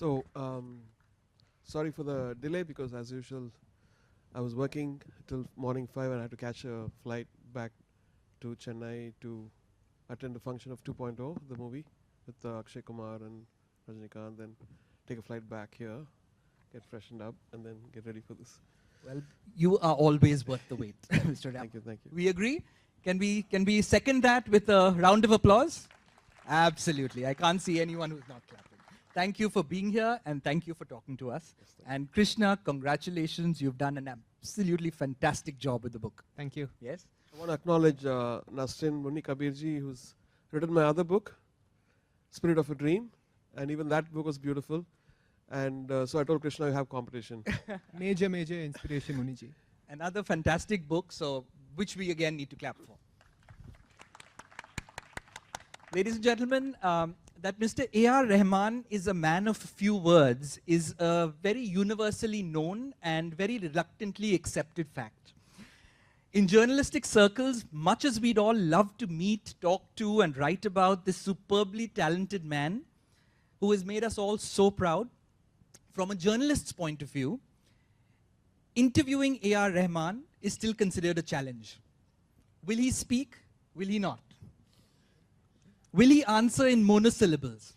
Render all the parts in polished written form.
So, sorry for the delay because as usual, I was working till morning 5 and I had to catch a flight back to Chennai to attend the function of 2.0, the movie, with Akshay Kumar and Rajinikanth, then take a flight back here, get freshened up, and then get ready for this. Well, you are always worth the wait, Mr. Ram. Thank you, thank you. We agree? Can we second that with a round of applause? Absolutely. I can't see anyone who's not clapping. Thank you for being here, and thank you for talking to us. Yes, and Krishna, congratulations. You've done an absolutely fantastic job with the book. Thank you. Yes? I want to acknowledge Nasrin Muni Kabirji, who's written my other book, Spirit of a Dream, and even that book was beautiful. And so I told Krishna, you have competition. Major inspiration, Muniji. Another fantastic book, so which we again need to clap for. Ladies and gentlemen, that Mr. A.R. Rahman is a man of few words is a very universally known and very reluctantly accepted fact. In journalistic circles, much as we'd all love to meet, talk to, and write about this superbly talented man who has made us all so proud, from a journalist's point of view, interviewing A.R. Rahman is still considered a challenge. Will he speak? Will he not? Will he answer in monosyllables?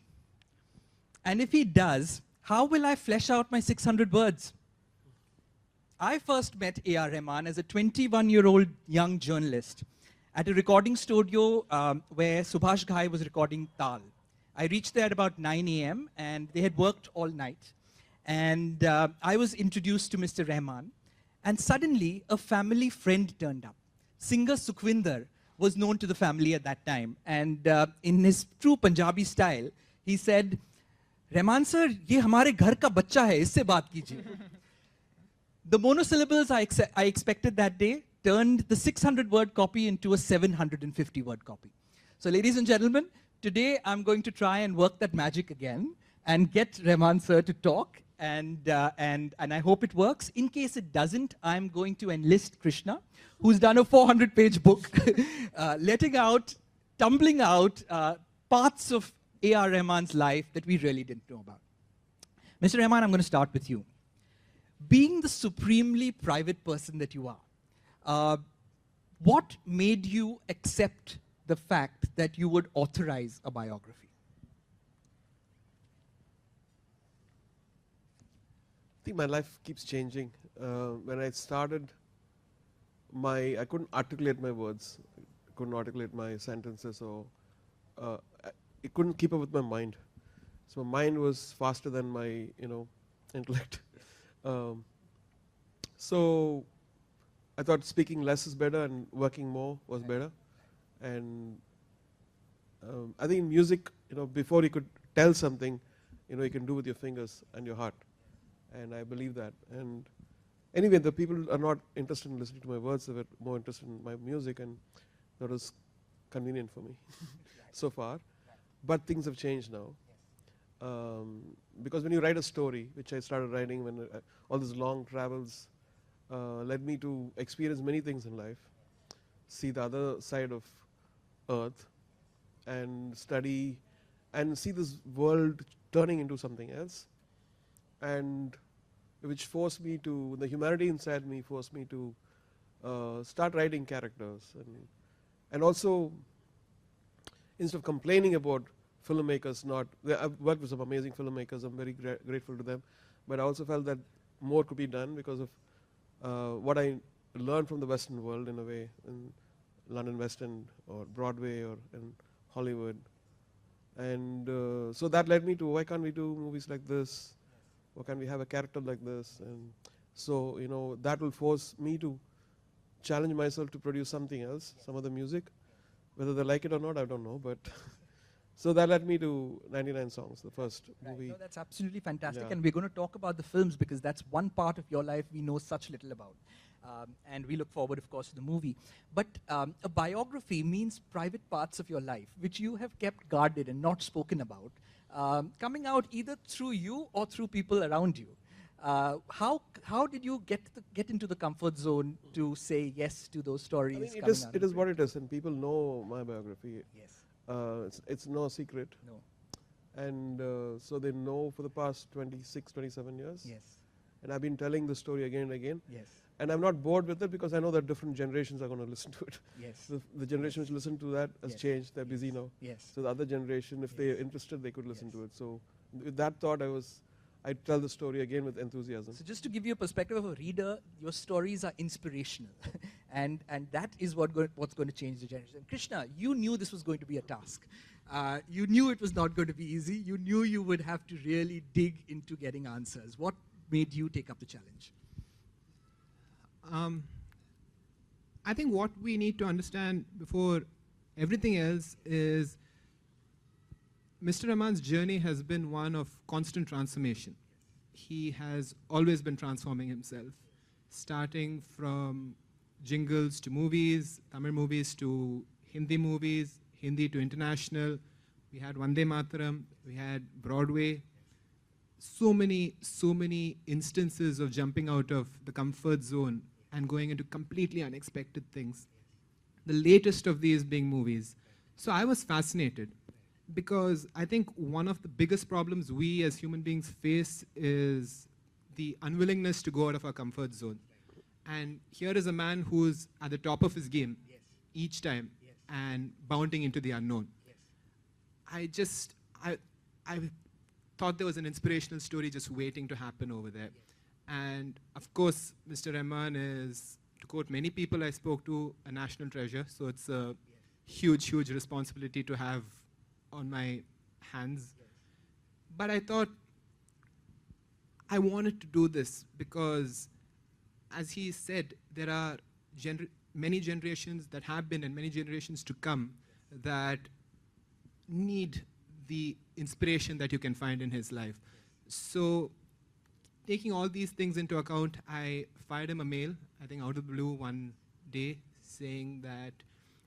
And if he does, how will I flesh out my 600 words? I first met A.R. Rahman as a 21-year-old young journalist at a recording studio where Subhash Ghai was recording Tal. I reached there at about 9 a.m. and they had worked all night. And I was introduced to Mr. Rahman. And suddenly, a family friend turned up. Singer Sukhwinder was known to the family at that time. And in his true Punjabi style, he said, Rahman sir, ye hamare ghar ka bachcha hai, isse baat kijiye. The monosyllables I expected that day turned the 600-word copy into a 750-word copy. So ladies and gentlemen, today I'm going to try and work that magic again and get Rahman sir to talk. And I hope it works. In case it doesn't, I'm going to enlist Krishna, who's done a 400-page book, tumbling out parts of A.R. Rahman's life that we really didn't know about. Mr. Rahman, I'm going to start with you. Being the supremely private person that you are, what made you accept the fact that you would authorize a biography? I think my life keeps changing. When I started, I couldn't articulate my words, I couldn't articulate my sentences, or it couldn't keep up with my mind. So my mind was faster than my, intellect. So I thought speaking less is better and working more was better. And I think in music, before you could tell something, you can do with your fingers and your heart. And I believe that. And anyway, the people are not interested in listening to my words, they were more interested in my music, and that was convenient for me so far. But things have changed now. Because when you write a story, which I started writing when all these long travels led me to experience many things in life, see the other side of Earth, and study and see this world turning into something else, and which forced me to, the humanity inside me forced me to start writing characters. And also, instead of complaining about filmmakers I've worked with some amazing filmmakers, I'm very grateful to them, but I also felt that more could be done because of what I learned from the Western world in a way, in London West End or Broadway or in Hollywood. And so that led me to, why can't we do movies like this? Why can't we have a character like this? And so, that will force me to challenge myself to produce something else, some other music. Whether they like it or not, I don't know, but so that led me to 99 Songs, the first movie. No, that's absolutely fantastic, Yeah. and we're going to talk about the films because that's one part of your life we know such little about. And we look forward, of course, to the movie. But a biography means private parts of your life, which you have kept guarded and not spoken about, coming out either through you or through people around you. How did you get into the comfort zone to say yes to those stories? I mean, it is what it is, and people know my biography. Yes. It's no secret. No. And so they know for the past 26, 27 years. Yes. And I've been telling the story again and again. Yes. And I'm not bored with it because I know that different generations are going to listen to it. Yes. The generation which listen to that has Yes. changed. They're busy now. Yes. So the other generation, if Yes. they're interested, they could listen Yes. to it. So with that thought, I tell the story again with enthusiasm. So just to give you a perspective of a reader, your stories are inspirational. and that is what's going to change the generation. Krishna, you knew this was going to be a task. You knew it was not going to be easy. You knew you would have to really dig into getting answers. What made you take up the challenge? I think what we need to understand before everything else is Mr. Rahman's journey has been one of constant transformation. He has always been transforming himself, starting from jingles to movies, Tamil movies to Hindi movies, Hindi to international. We had Vande Mataram, we had Broadway. So many instances of jumping out of the comfort zone and going into completely unexpected things. The latest of these being movies. So I was fascinated because I think one of the biggest problems we as human beings face is the unwillingness to go out of our comfort zone. And here is a man who's at the top of his game each time and bounding into the unknown. I thought there was an inspirational story just waiting to happen over there. And of course, Mr. Rahman is, to quote many people I spoke to, a national treasure. So it's a huge, huge responsibility to have on my hands. But I thought I wanted to do this because, as he said, there are many generations that have been and many generations to come that need the inspiration that you can find in his life. So taking all these things into account, I fired him a mail, I think out of the blue one day, saying that,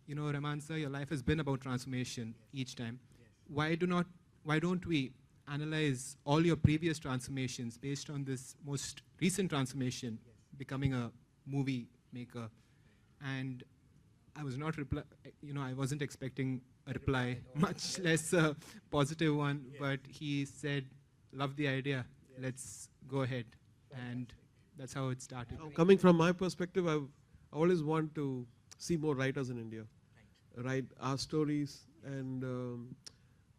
you know, Rahman sir, your life has been about transformation each time. Why don't we analyze all your previous transformations based on this most recent transformation, becoming a movie maker? And I was not I wasn't expecting a reply, much less a positive one, but he said, love the idea, let's go ahead. And that's how it started. Coming from my perspective, I always want to see more writers in India write our stories, and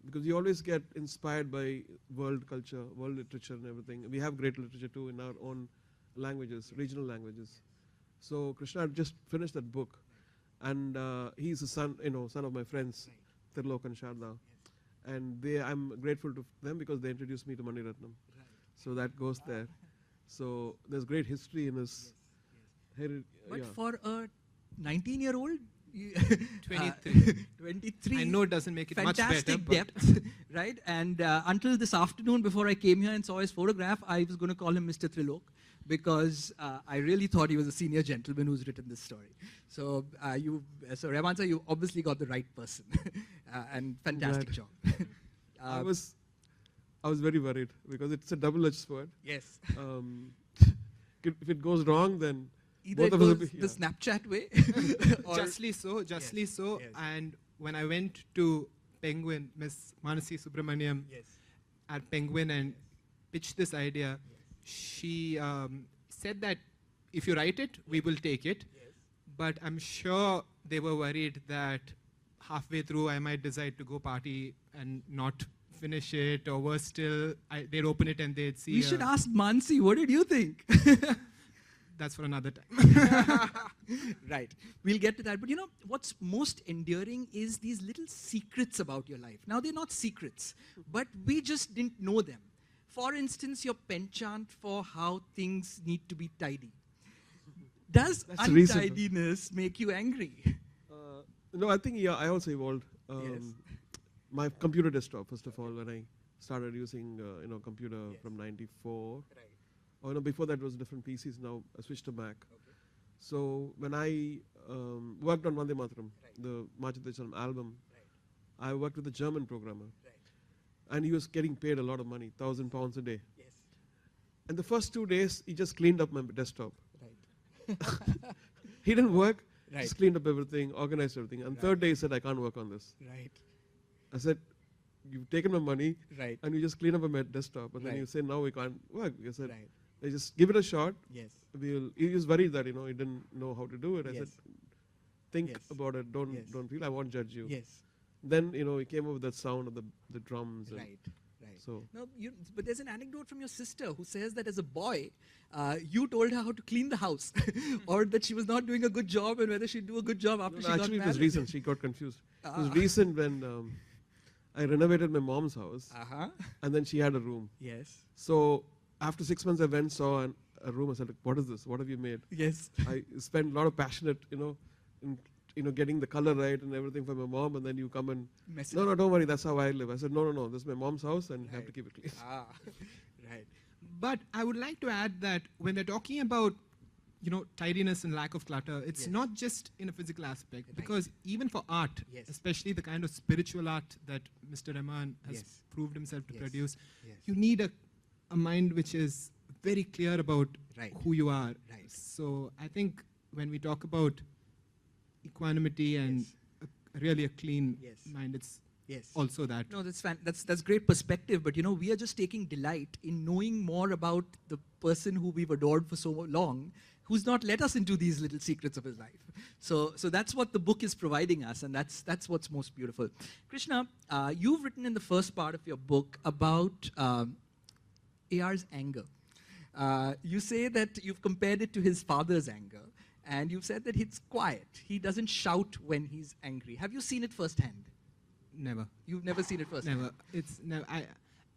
because you always get inspired by world culture, world literature and everything. We have great literature too in our own languages, regional languages. So Krishna had just finished that book, and he's a son of my friends, Tirlok and Sharda. And I'm grateful to them because they introduced me to Mani Ratnam. So that goes there. So there's great history in his heritage. But for a 19-year-old, 23. I know it doesn't make it much better. Fantastic depth, right? And until this afternoon, before I came here and saw his photograph, I was going to call him Mr. Trilok because I really thought he was a senior gentleman who's written this story. So Rahman sir, you obviously got the right person, and fantastic job. I was very worried because it's a double-edged sword. Yes. If it goes wrong, then either both it of us will goes be the Snapchat way, or justly so. Yes. And when I went to Penguin, Miss Manasi Subramaniam at Penguin and pitched this idea, she said that if you write it, we will take it. But I'm sure they were worried that halfway through I might decide to go party and not finish it, or worse still, they'd open it and they'd see. We should ask Mansi, what did you think? That's for another time. Right. We'll get to that. But you know, what's most endearing is these little secrets about your life. Now, they're not secrets, but we just didn't know them. For instance, your penchant for how things need to be tidy. Does untidiness make you angry? No, I think I also evolved. My computer desktop, first of all, when I started using computer from '94. Or before that was different PCs. Now I switched to Mac. So when I worked on Vande Mataram, the Machadechalam album, I worked with a German programmer, and he was getting paid a lot of money, £1,000 a day. And the first 2 days, he just cleaned up my desktop. He didn't work, just cleaned up everything, organized everything. And third day, he said, I can't work on this. Right. I said, you've taken my money Right. and you just clean up my desktop, and then Right. you say, no, we can't work. I said, Right. I just give it a shot. Yes. He was worried that, he didn't know how to do it. I Yes. said, think Yes. about it. Don't Yes. don't feel. I won't judge you. Yes. Then, he came up with that sound of the drums. And Right. Right. So No, but there's an anecdote from your sister who says that as a boy, you told her how to clean the house, or that she was not doing a good job, and whether she'd do a good job after No, she got actually, married. it was recent. She got confused. It was Ah. recent when I renovated my mom's house, Uh-huh. and then she had a room. Yes. So after 6 months, I went, saw a room. I said, what is this? What have you made? Yes. I spent a lot of passionate, in getting the color right and everything for my mom, and then you come and, Message. no, don't worry, that's how I live. I said, no, this is my mom's house, and you have to Right. keep it clean. Ah. Right. But I would like to add that when they're talking about, tidiness and lack of clutter, it's Yes. not just in a physical aspect. Right. Because even for art, Yes. especially the kind of spiritual art that Mr. Rahman has Yes. proved himself to Yes. produce, Yes. you need a mind which is very clear about Right. who you are. Right. So I think when we talk about equanimity and Yes. really a clean Yes. mind, it's Yes. also that. No, that's great perspective. But we are just taking delight in knowing more about the person who we've adored for so long, who's not let us into these little secrets of his life. So that's what the book is providing us, and that's what's most beautiful. Krishna, you've written in the first part of your book about AR's anger. You say that you've compared it to his father's anger, and you've said that it's quiet. He doesn't shout when he's angry. Have you seen it firsthand? Never. You've never seen it firsthand. Never. It's never.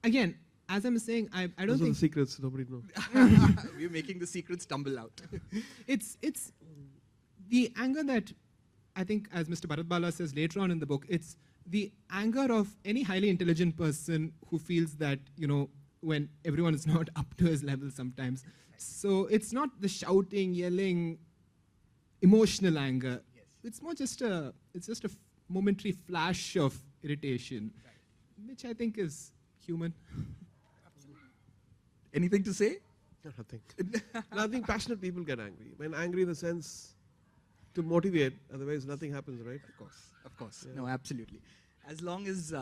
Again, as I'm saying, I don't Those are the think secrets nobody knows. We're making the secrets tumble out. it's the anger that I think, as Mr. Bharat says later on in the book, it's the anger of any highly intelligent person who feels that, when everyone is not up to his level sometimes. So it's not the shouting, yelling, emotional anger. Yes. It's more just a momentary flash of irritation, which I think is human. Anything to say? Nothing. I think passionate people get angry. When angry in the sense to motivate, otherwise nothing happens, right? Of course. Yeah. No, absolutely. As long as